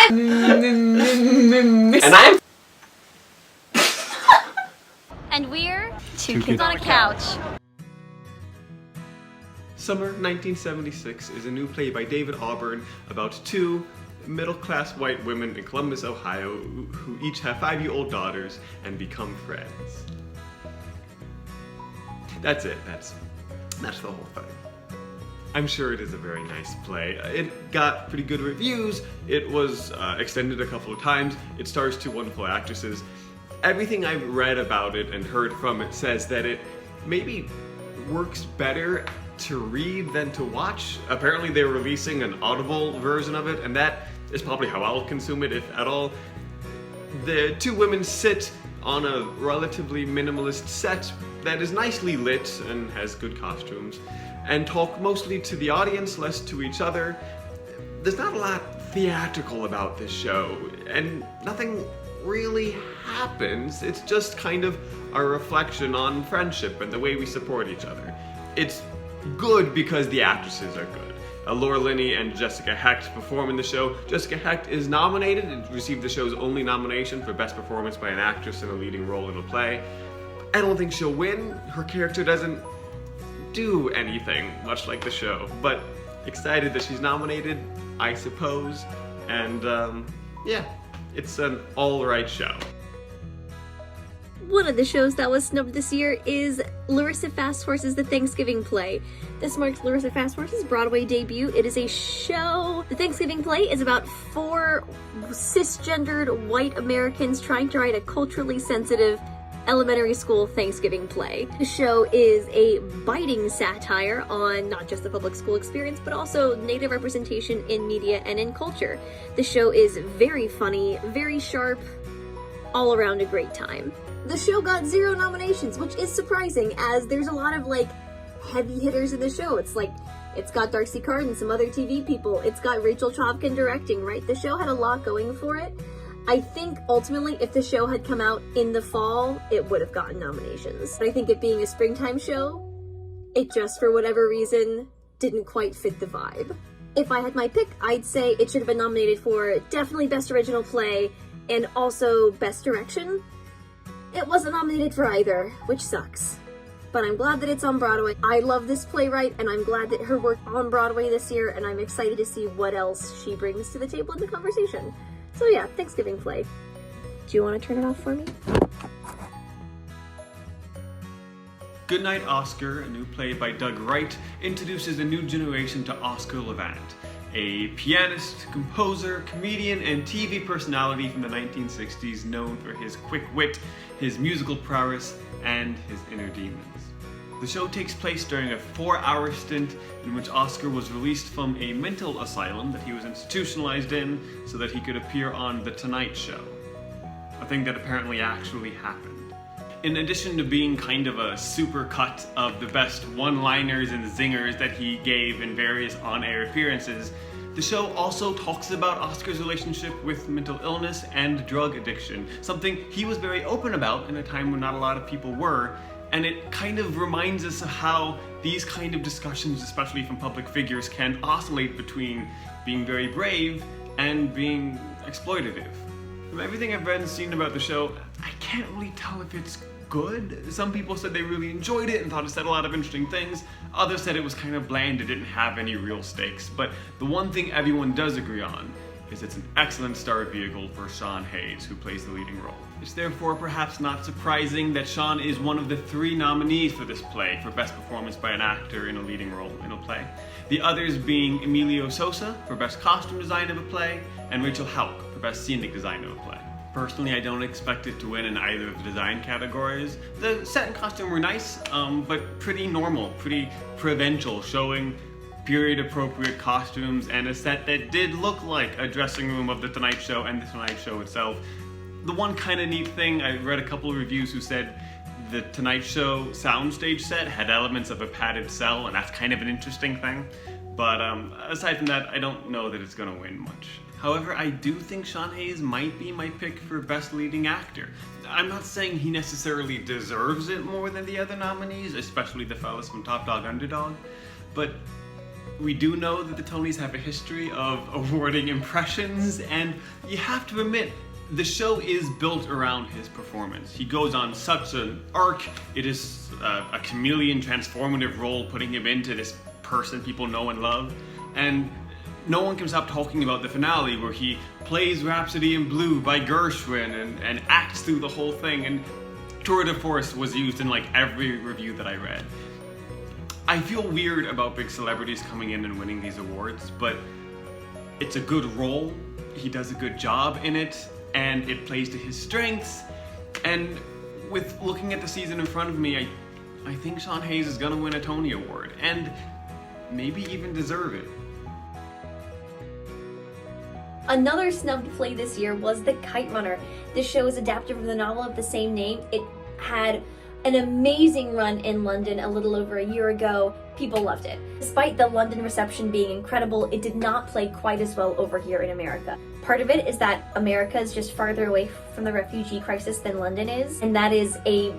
And I'm... And we're Two Kids on a Couch. Summer 1976 is a new play by David Auburn about two middle-class white women in Columbus, Ohio, who each have 5-year-old daughters and become friends. That's it. That's the whole thing. I'm sure it is a very nice play. It got pretty good reviews. It was extended a couple of times. It stars two wonderful actresses. Everything I've read about it and heard from it says that it maybe works better to read than to watch. Apparently they're releasing an Audible version of it, and that is probably how I'll consume it, if at all. The two women sit on a relatively minimalist set that is nicely lit and has good costumes, and talk mostly to the audience, less to each other. There's not a lot theatrical about this show, and nothing really happens. It's just kind of a reflection on friendship and the way we support each other. It's good because the actresses are good. Laura Linney and Jessica Hecht perform in the show. Jessica Hecht is nominated and received the show's only nomination for Best Performance by an Actress in a Leading Role in a Play. I don't think she'll win. Her character doesn't do anything, much like the show, but excited that she's nominated, I suppose, and yeah, it's an alright show. One of the shows that was snubbed this year is Larissa Fast Horse's The Thanksgiving Play. This marks Larissa Fast Horse's Broadway debut. It is a show. The Thanksgiving Play is about 4 cisgendered white Americans trying to write a culturally sensitive elementary school Thanksgiving play. The show is a biting satire on not just the public school experience, but also Native representation in media and in culture. The show is very funny, very sharp, all around a great time. The show got 0 nominations, which is surprising, as there's a lot of heavy hitters in the show. It's got Darcy Card and some other TV people. It's got Rachel Chavkin directing, right? The show had a lot going for it. I think ultimately if the show had come out in the fall, it would have gotten nominations. But I think it being a springtime show, it just for whatever reason didn't quite fit the vibe. If I had my pick, I'd say it should have been nominated for definitely Best Original Play and also Best Direction. It wasn't nominated for either, which sucks. But I'm glad that it's on Broadway. I love this playwright, and I'm glad that her work on Broadway this year, and I'm excited to see what else she brings to the table in the conversation. So yeah, Thanksgiving Play. Do you want to turn it off for me? Goodnight Oscar, a new play by Doug Wright, introduces a new generation to Oscar Levant, a pianist, composer, comedian, and TV personality from the 1960s known for his quick wit, his musical prowess, and his inner demons. The show takes place during a 4-hour stint in which Oscar was released from a mental asylum that he was institutionalized in so that he could appear on The Tonight Show, a thing that apparently actually happened. In addition to being kind of a supercut of the best one-liners and zingers that he gave in various on-air appearances, the show also talks about Oscar's relationship with mental illness and drug addiction, something he was very open about in a time when not a lot of people were, and it kind of reminds us of how these kind of discussions, especially from public figures, can oscillate between being very brave and being exploitative. From everything I've read and seen about the show, I can't really tell if it's good. Some people said they really enjoyed it and thought it said a lot of interesting things. Others said it was kind of bland, it didn't have any real stakes. But the one thing everyone does agree on is it's an excellent star vehicle for Sean Hayes, who plays the leading role. It's therefore perhaps not surprising that Sean is one of the 3 nominees for this play for Best Performance by an Actor in a Leading Role in a Play. The others being Emilio Sosa for Best Costume Design of a Play, and Rachel Hauk for Best Scenic Design of a Play. Personally, I don't expect it to win in either of the design categories. The set and costume were nice, but pretty normal, pretty provincial, showing period-appropriate costumes and a set that did look like a dressing room of The Tonight Show and The Tonight Show itself. The one kind of neat thing, I read a couple of reviews who said the Tonight Show soundstage set had elements of a padded cell, and that's kind of an interesting thing. But aside from that, I don't know that it's going to win much. However, I do think Sean Hayes might be my pick for Best Leading Actor. I'm not saying he necessarily deserves it more than the other nominees, especially the fellas from Top Dog Underdog, but We do know that the Tonys have a history of awarding impressions, and you have to admit, the show is built around his performance. He goes on such an arc. It is a chameleon transformative role, putting him into this person people know and love. And no one can stop talking about the finale where he plays Rhapsody in Blue by Gershwin and acts through the whole thing. And Tour de Force was used in like every review that I read. I feel weird about big celebrities coming in and winning these awards, but it's a good role. He does a good job in it, and it plays to his strengths. And with looking at the season in front of me, I think Sean Hayes is gonna win a Tony Award, and maybe even deserve it. Another snubbed play this year was The Kite Runner. This show is adapted from the novel of the same name. It had an amazing run in London a little over a year ago. People loved it. Despite the London reception being incredible, it did not play quite as well over here in America. Part of it is that America is just farther away from the refugee crisis than London is, and that is a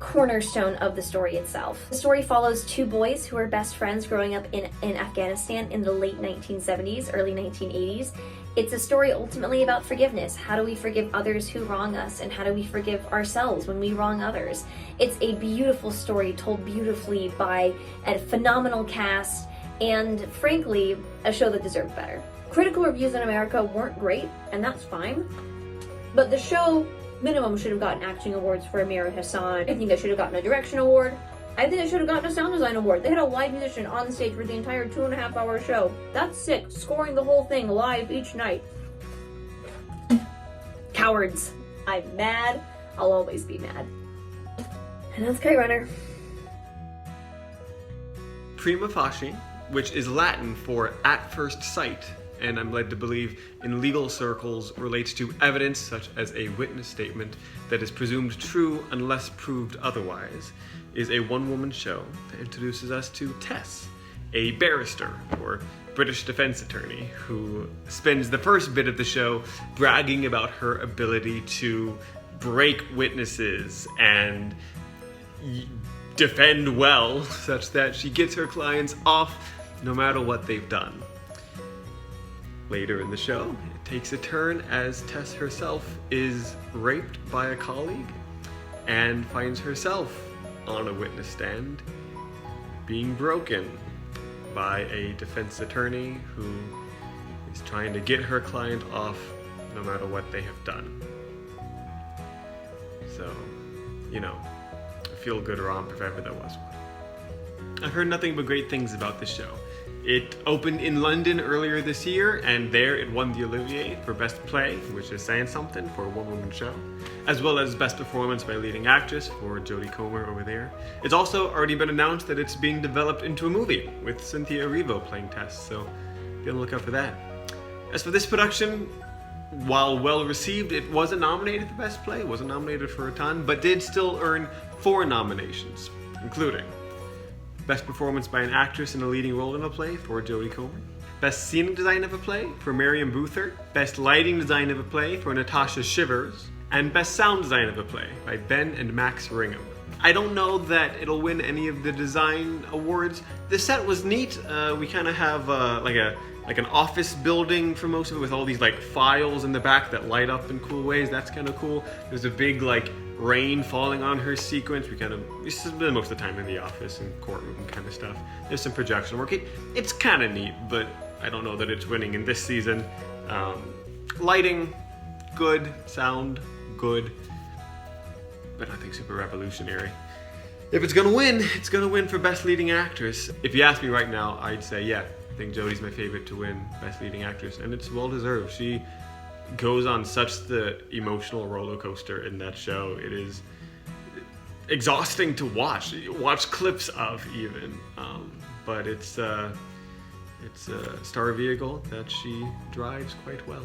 cornerstone of the story itself. The story follows two boys who are best friends growing up in Afghanistan in the late 1970s, early 1980s. It's a story ultimately about forgiveness. How do we forgive others who wrong us, and how do we forgive ourselves when we wrong others? It's a beautiful story told beautifully by a phenomenal cast, and frankly, a show that deserved better. Critical reviews in America weren't great, and that's fine, but the show minimum should have gotten acting awards for Amir Hassan. I think it should have gotten a direction award. I think it should have gotten a sound design award. They had a live musician on stage for the entire 2.5-hour show. That's sick. Scoring the whole thing live each night. Cowards. I'm mad. I'll always be mad. And that's Kite Runner. Prima facie, which is Latin for at first sight, and I'm led to believe in legal circles relates to evidence such as a witness statement that is presumed true unless proved otherwise, is a one-woman show that introduces us to Tess, a barrister or British defense attorney who spends the first bit of the show bragging about her ability to break witnesses and defend well, such that she gets her clients off no matter what they've done. Later in the show, it takes a turn as Tess herself is raped by a colleague and finds herself on a witness stand being broken by a defense attorney who is trying to get her client off no matter what they have done. So, you know, a feel-good romp if ever there was one. I've heard nothing but great things about this show. It opened in London earlier this year, and there it won the Olivier for Best Play, which is saying something for a one-woman show, as well as Best Performance by Leading Actress for Jodie Comer over there. It's also already been announced that it's being developed into a movie, with Cynthia Erivo playing Tess, so be on the lookout for that. As for this production, while well received, it wasn't nominated for Best Play, wasn't nominated for a ton, but did still earn 4 nominations, including Best Performance by an Actress in a Leading Role in a Play for Jodie Comer, Best Scenic Design of a Play for Miriam Boothert, Best Lighting Design of a Play for Natasha Shivers, and Best Sound Design of a Play by Ben and Max Ringham. I don't know that it'll win any of the design awards. The set was neat. We kind of have like an office building for most of it with all these like files in the back that light up in cool ways. That's kind of cool. There's a big like rain falling on her sequence. We spend most of the time in the office and courtroom kind of stuff. There's some projection work. It's kind of neat, but I don't know that it's winning in this season. Lighting, good. Sound, good. But nothing super revolutionary. If it's gonna win, it's gonna win for Best Leading Actress. If you ask me right now, I'd say yeah, I think Jodie's my favorite to win Best Leading Actress, and it's well deserved. She goes on such the emotional roller coaster in that show. It is exhausting to watch clips of even, but it's a star vehicle that she drives quite well.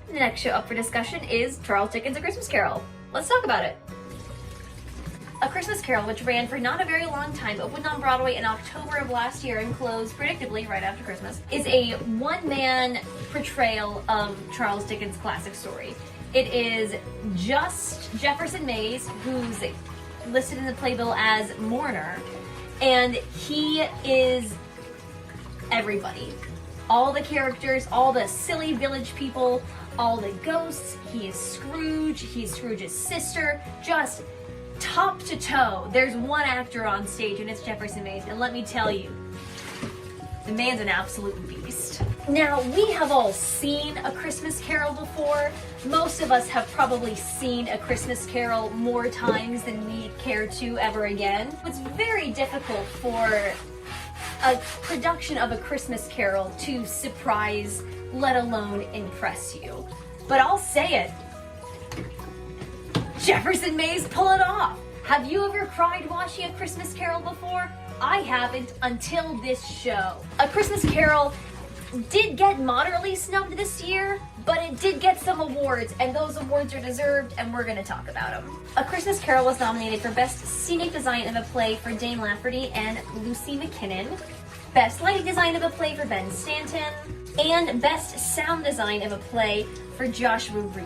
The next show up for discussion is Charles Dickens' A Christmas Carol. Let's talk about it. A Christmas Carol, which ran for not a very long time, opened on Broadway in October of last year and closed predictably right after Christmas, is a one-man portrayal of Charles Dickens' classic story. It is just Jefferson Mays, who's listed in the playbill as mourner, and he is everybody. All the characters, all the silly village people, all the ghosts. He is Scrooge, he's Scrooge's sister, just top to toe. There's one actor on stage and it's Jefferson Mays, and let me tell you, the man's an absolute beast. Now, we have all seen A Christmas Carol before. Most of us have probably seen A Christmas Carol more times than we care to ever again. It's very difficult for a production of A Christmas Carol to surprise, let alone impress you. But I'll say it, Jefferson Mays pull it off. Have you ever cried watching A Christmas Carol before? I haven't until this show. A Christmas Carol did get moderately snubbed this year, but it did get some awards, and those awards are deserved, and we're gonna talk about them. A Christmas Carol was nominated for Best Scenic Design of a Play for Dane Lafferty and Lucy McKinnon, Best Lighting Design of a Play for Ben Stanton, and Best Sound Design of a Play for Joshua Reed.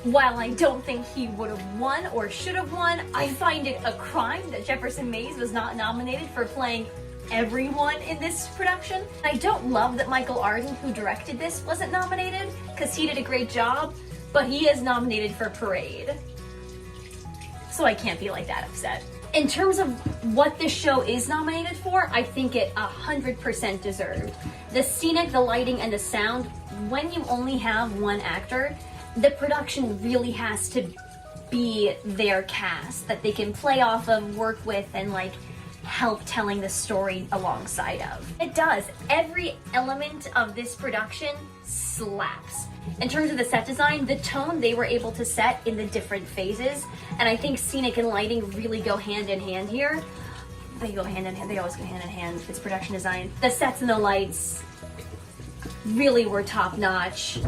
While I don't think he would have won or should have won, I find it a crime that Jefferson Mays was not nominated for playing everyone in this production. I don't love that Michael Arden, who directed this, wasn't nominated, because he did a great job, but he is nominated for Parade. So I can't be like that upset. In terms of what this show is nominated for, I think it 100% deserved. The scenic, the lighting, and the sound, when you only have one actor, the production really has to be their cast that they can play off of, work with, and like help telling the story alongside of. It does. Every element of this production slaps. In terms of the set design, the tone they were able to set in the different phases, and I think scenic and lighting really go hand in hand here. They go hand in hand, they always go hand in hand. It's production design. The sets and the lights really were top notch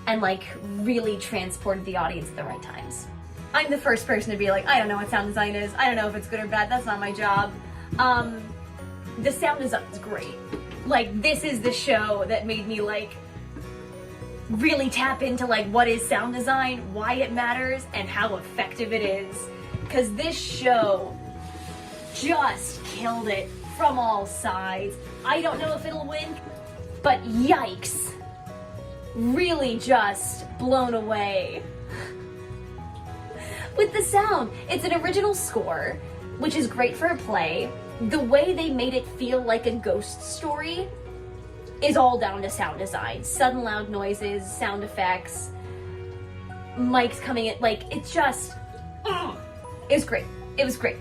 and like really transported the audience at the right times. I'm the first person to be like, I don't know what sound design is. I don't know if it's good or bad. That's not my job. The sound design is great. Like, this is the show that made me like really tap into like what is sound design, why it matters, and how effective it is. Because this show just killed it from all sides. I don't know if it'll win, but yikes. Really just blown away with the sound. It's an original score, which is great for a play. The way they made it feel like a ghost story is all down to sound design. Sudden loud noises, sound effects, mics coming in, like, it's just, it was great. It was great.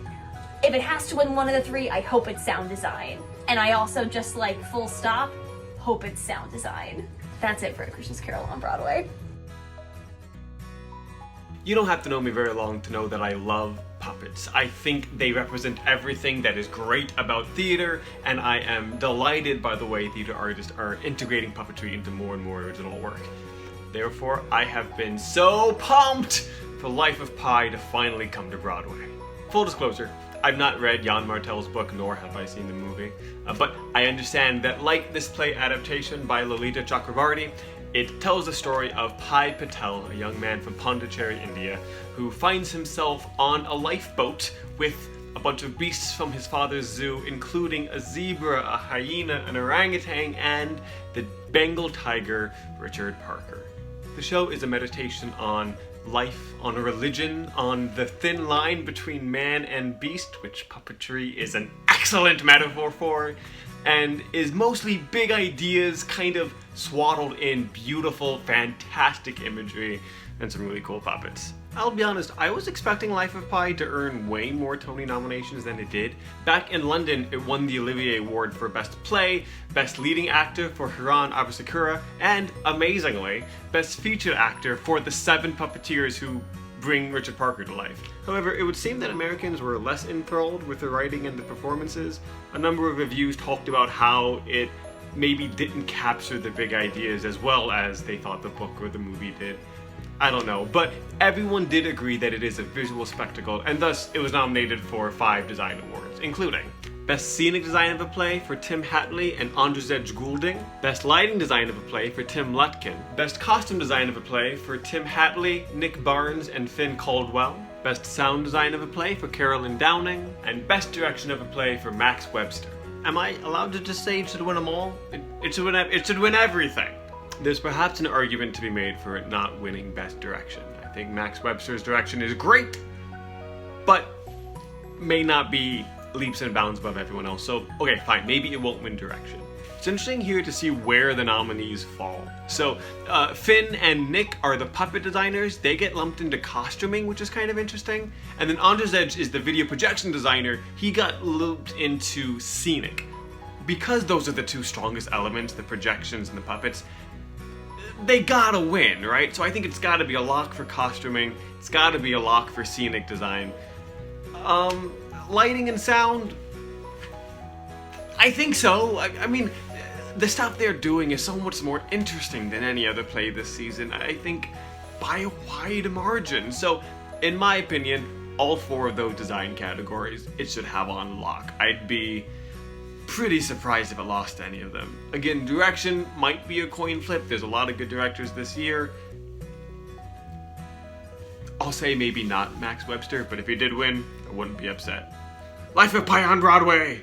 If it has to win one of the three, I hope it's sound design. And I also just like, full stop, hope it's sound design. That's it for A Christmas Carol on Broadway. You don't have to know me very long to know that I love puppets. I think they represent everything that is great about theater, and I am delighted by the way theater artists are integrating puppetry into more and more original work. Therefore, I have been so pumped for Life of Pi to finally come to Broadway. Full disclosure, I've not read Jan Martel's book, nor have I seen the movie, but I understand that like this play adaptation by Lalita Chakravarti, it tells the story of Pai Patel, a young man from Pondicherry, India, who finds himself on a lifeboat with a bunch of beasts from his father's zoo, including a zebra, a hyena, an orangutan, and the Bengal tiger, Richard Parker. The show is a meditation on life, on religion, on the thin line between man and beast, which puppetry is an excellent metaphor for, and is mostly big ideas kind of swaddled in beautiful, fantastic imagery and some really cool puppets. I'll be honest, I was expecting Life of Pi to earn way more Tony nominations than it did. Back in London, it won the Olivier Award for Best Play, Best Leading Actor for Hiran Abasakura, and, amazingly, Best Featured Actor for the 7 puppeteers who bring Richard Parker to life. However, it would seem that Americans were less enthralled with the writing and the performances. A number of reviews talked about how it maybe didn't capture the big ideas as well as they thought the book or the movie did. I don't know, but everyone did agree that it is a visual spectacle, and thus it was nominated for 5 design awards, including Best Scenic Design of a Play for Tim Hatley and Andrzej Goulding, Best Lighting Design of a Play for Tim Lutkin, Best Costume Design of a Play for Tim Hatley, Nick Barnes, and Finn Caldwell, Best Sound Design of a Play for Carolyn Downing, and Best Direction of a Play for Max Webster. Am I allowed to just say it should win them all? It should win everything. There's perhaps an argument to be made for it not winning Best Direction. I think Max Webster's direction is great, but may not be leaps and bounds above everyone else. So, okay, fine, maybe it won't win direction. It's interesting here to see where the nominees fall. So, Finn and Nick are the puppet designers. They get lumped into costuming, which is kind of interesting. And then Andrzej Edge is the video projection designer. He got looped into scenic. Because those are the two strongest elements, the projections and the puppets, they gotta win, right? So I think it's gotta be a lock for costuming. It's gotta be a lock for scenic design. Lighting and sound, I think so. I mean, the stuff they're doing is so much more interesting than any other play this season, I think, by a wide margin. So, in my opinion, all 4 of those design categories, it should have on lock. I'd be pretty surprised if it lost any of them. Again, direction might be a coin flip. There's a lot of good directors this year. I'll say maybe not Max Webster, but if he did win, I wouldn't be upset. Life of Pi on Broadway!